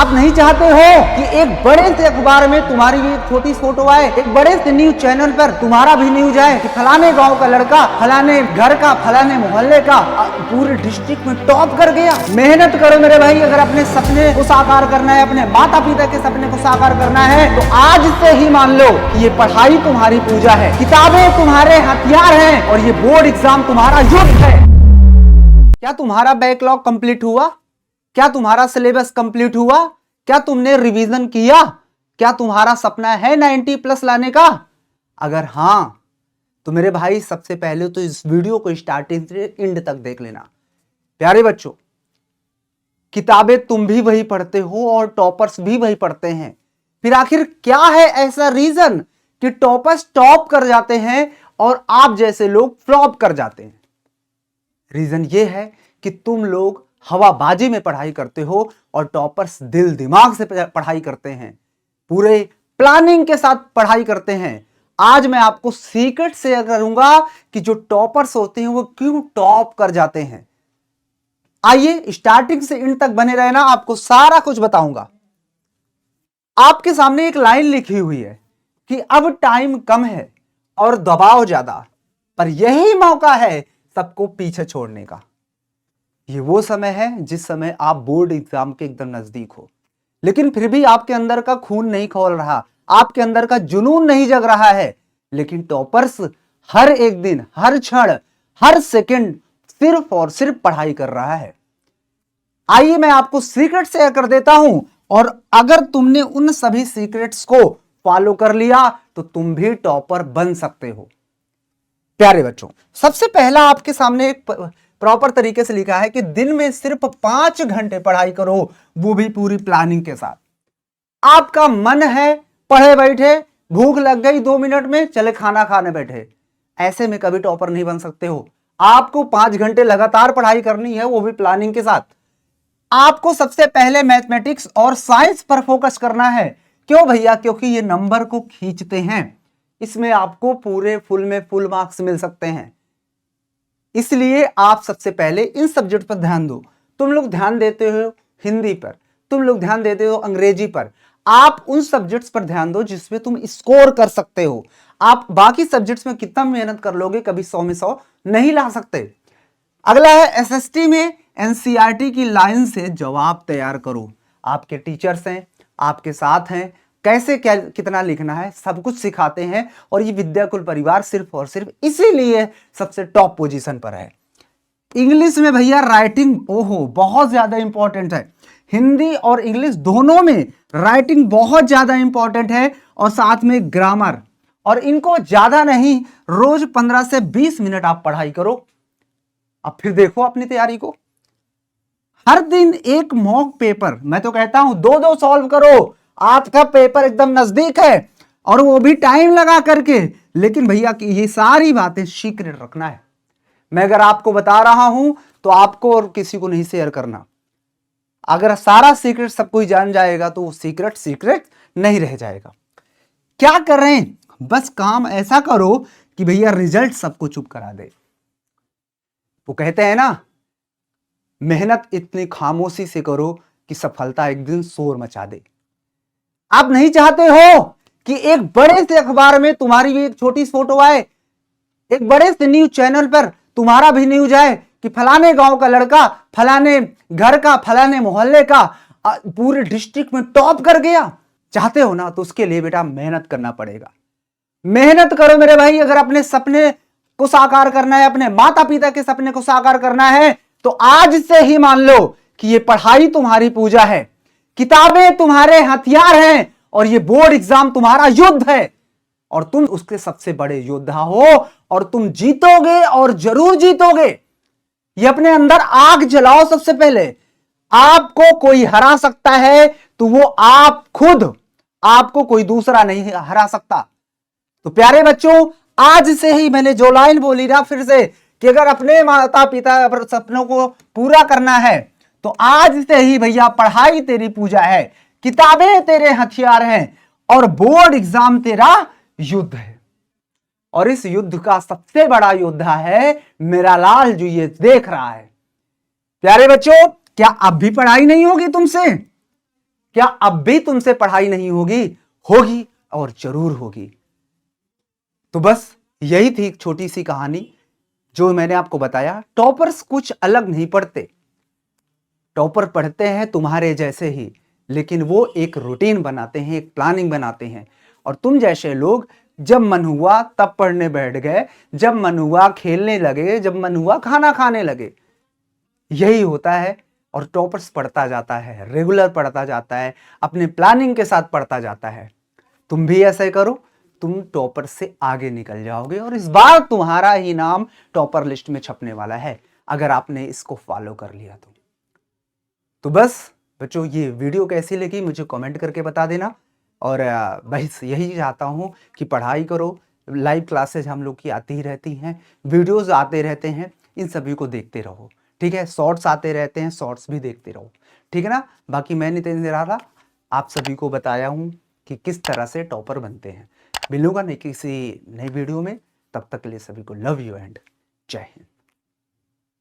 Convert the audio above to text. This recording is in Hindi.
आप नहीं चाहते हो कि एक बड़े से अखबार में तुम्हारी भी एक छोटी फोटो आए, एक बड़े से न्यूज चैनल पर तुम्हारा भी न्यूज आए कि फलाने गांव का लड़का, फलाने घर का, फलाने मोहल्ले का पूरे डिस्ट्रिक्ट में टॉप कर गया। मेहनत करो मेरे भाई, अगर अपने सपने को साकार करना है, अपने माता पिता के सपने को साकार करना है, तो आज से ही मान लो कि ये पढ़ाई तुम्हारी पूजा है, किताबें तुम्हारे हथियार हैं और ये बोर्ड एग्जाम तुम्हारा युद्ध है। क्या तुम्हारा बैकलॉग कंप्लीट हुआ? क्या तुम्हारा सिलेबस कंप्लीट हुआ? क्या तुमने रिवीजन किया? क्या तुम्हारा सपना है 90+ लाने का? अगर हां तो मेरे भाई सबसे पहले तो इस वीडियो को स्टार्टिंग से एंड तक देख लेना। प्यारे बच्चों, किताबें तुम भी वही पढ़ते हो और टॉपर्स भी वही पढ़ते हैं। फिर आखिर क्या है ऐसा रीजन कि टॉपर्स टॉप कर जाते हैं और आप जैसे लोग फ्लॉप कर जाते हैं? रीजन ये है कि तुम लोग हवाबाजी में पढ़ाई करते हो और टॉपर्स दिल दिमाग से पढ़ाई करते हैं, पूरे प्लानिंग के साथ पढ़ाई करते हैं। आज मैं आपको सीक्रेट शेयर करूंगा कि जो टॉपर्स होते हैं वो क्यों टॉप कर जाते हैं। आइए स्टार्टिंग से एंड तक बने रहना, आपको सारा कुछ बताऊंगा। आपके सामने एक लाइन लिखी हुई है कि अब टाइम कम है और दबाव ज्यादा, पर यही मौका है सबको पीछे छोड़ने का। ये वो समय है जिस समय आप बोर्ड एग्जाम के एकदम नजदीक हो, लेकिन फिर भी आपके अंदर का खून नहीं खौल रहा, आपके अंदर का जुनून नहीं जग रहा है। लेकिन टॉपर्स हर एक दिन, हर क्षण, हर सेकंड सिर्फ और सिर्फ पढ़ाई कर रहा है। आइए मैं आपको सीक्रेट शेयर कर देता हूं, और अगर तुमने उन सभी सीक्रेट्स को फॉलो कर लिया तो तुम भी टॉपर बन सकते हो। प्यारे बच्चों, सबसे पहला आपके सामने एक प्रॉपर तरीके से लिखा है कि दिन में सिर्फ 5 घंटे पढ़ाई करो, वो भी पूरी प्लानिंग के साथ। आपका मन है पढ़े बैठे, भूख लग गई 2 मिनट में, चले खाना खाने बैठे, ऐसे में कभी टॉपर नहीं बन सकते हो। आपको 5 घंटे लगातार पढ़ाई करनी है, वो भी प्लानिंग के साथ। आपको सबसे पहले मैथमेटिक्स और साइंस पर फोकस करना है। क्यों भैया? क्योंकि ये नंबर को खींचते हैं, इसमें आपको पूरे फुल में फुल मार्क्स मिल सकते हैं। इसलिए आप सबसे पहले इन सब्जेक्ट पर ध्यान दो। तुम लोग ध्यान देते हो हिंदी पर, तुम लोग ध्यान देते हो अंग्रेजी पर, आप उन सब्जेक्ट्स पर ध्यान दो जिसमें तुम स्कोर कर सकते हो। आप बाकी सब्जेक्ट्स में कितना मेहनत कर लोगे, कभी 100 में 100 नहीं ला सकते। अगला है एसएसटी में एनसीईआरटी की लाइन से जवाब तैयार करो। आपके टीचर्स हैं, आपके साथ हैं, कैसे क्या कितना लिखना है सब कुछ सिखाते हैं, और ये विद्याकुल परिवार सिर्फ और सिर्फ इसीलिए सबसे टॉप पोजीशन पर है। इंग्लिश में भैया राइटिंग ओहो बहुत ज्यादा इंपॉर्टेंट है। हिंदी और इंग्लिश दोनों में राइटिंग बहुत ज्यादा इंपॉर्टेंट है, और साथ में ग्रामर। और इनको ज्यादा नहीं, रोज 15 से 20 मिनट आप पढ़ाई करो। अब फिर देखो अपनी तैयारी को, हर दिन एक मॉक पेपर, मैं तो कहता हूं 2-2 सॉल्व करो। आपका पेपर एकदम नजदीक है, और वो भी टाइम लगा करके। लेकिन भैया कि ये सारी बातें सीक्रेट रखना है। मैं अगर आपको बता रहा हूं तो आपको और किसी को नहीं शेयर करना। अगर सारा सीक्रेट सब कोई जान जाएगा तो वो सीक्रेट सीक्रेट नहीं रह जाएगा। क्या कर रहे हैं? बस काम ऐसा करो कि भैया रिजल्ट सबको चुप करा दे। वो कहते हैं ना, मेहनत इतनी खामोशी से करो कि सफलता एक दिन शोर मचा दे। आप नहीं चाहते हो कि एक बड़े से अखबार में तुम्हारी भी एक छोटी फोटो आए, एक बड़े से न्यूज चैनल पर तुम्हारा भी न्यूज आए कि फलाने गांव का लड़का, फलाने घर का, फलाने मोहल्ले का पूरे डिस्ट्रिक्ट में टॉप कर गया? चाहते हो ना, तो उसके लिए बेटा मेहनत करना पड़ेगा। मेहनत करो मेरे भाई, अगर अपने सपने को साकार करना है, अपने माता पिता के सपने को साकार करना है, तो आज से ही मान लो कि ये पढ़ाई तुम्हारी पूजा है, किताबें तुम्हारे हथियार हैं, और ये बोर्ड एग्जाम तुम्हारा युद्ध है, और तुम उसके सबसे बड़े योद्धा हो, और तुम जीतोगे और जरूर जीतोगे। ये अपने अंदर आग जलाओ। सबसे पहले आपको कोई हरा सकता है तो वो आप खुद, आपको कोई दूसरा नहीं हरा सकता। तो प्यारे बच्चों, आज से ही मैंने जो लाइन बोली ना, फिर से, कि अगर अपने माता पिता सपनों को पूरा करना है तो आज से ही भैया पढ़ाई तेरी पूजा है, किताबें तेरे हथियार हैं, और बोर्ड एग्जाम तेरा युद्ध है। और इस युद्ध का सबसे बड़ा योद्धा है मेरा लाल, जो ये देख रहा है। प्यारे बच्चों, क्या अब भी पढ़ाई नहीं होगी तुमसे? क्या अब भी तुमसे पढ़ाई नहीं होगी? होगी, और जरूर होगी। तो बस यही थी एक छोटी सी कहानी जो मैंने आपको बताया। टॉपर्स कुछ अलग नहीं पढ़ते, टॉपर पढ़ते हैं तुम्हारे जैसे ही, लेकिन वो एक रूटीन बनाते हैं, एक प्लानिंग बनाते हैं। और तुम जैसे लोग जब मन हुआ तब पढ़ने बैठ गए, जब मन हुआ खेलने लगे, जब मन हुआ खाना खाने लगे। यही होता है। और टॉपर्स पढ़ता जाता है, रेगुलर पढ़ता जाता है, अपने प्लानिंग के साथ पढ़ता जाता है। तुम भी ऐसा ही करो, तुम टॉपर से आगे निकल जाओगे और इस बार तुम्हारा ही नाम टॉपर लिस्ट में छपने वाला है, अगर आपने इसको फॉलो कर लिया तो बस बच्चों, ये वीडियो कैसी लगी मुझे कमेंट करके बता देना। और बस यही चाहता हूँ कि पढ़ाई करो, लाइव क्लासेज हम लोग की आती ही रहती हैं, वीडियोस आते रहते हैं, इन सभी को देखते रहो। ठीक है, शॉर्ट्स आते रहते हैं, शॉर्ट्स भी देखते रहो। ठीक है ना। बाकी मैं नितिन निराला आप सभी को बताया हूँ कि किस तरह से टॉपर बनते हैं। मिलूंगा नहीं किसी नई वीडियो में, तब तक के लिए सभी को लव यू एंड जय हिंद।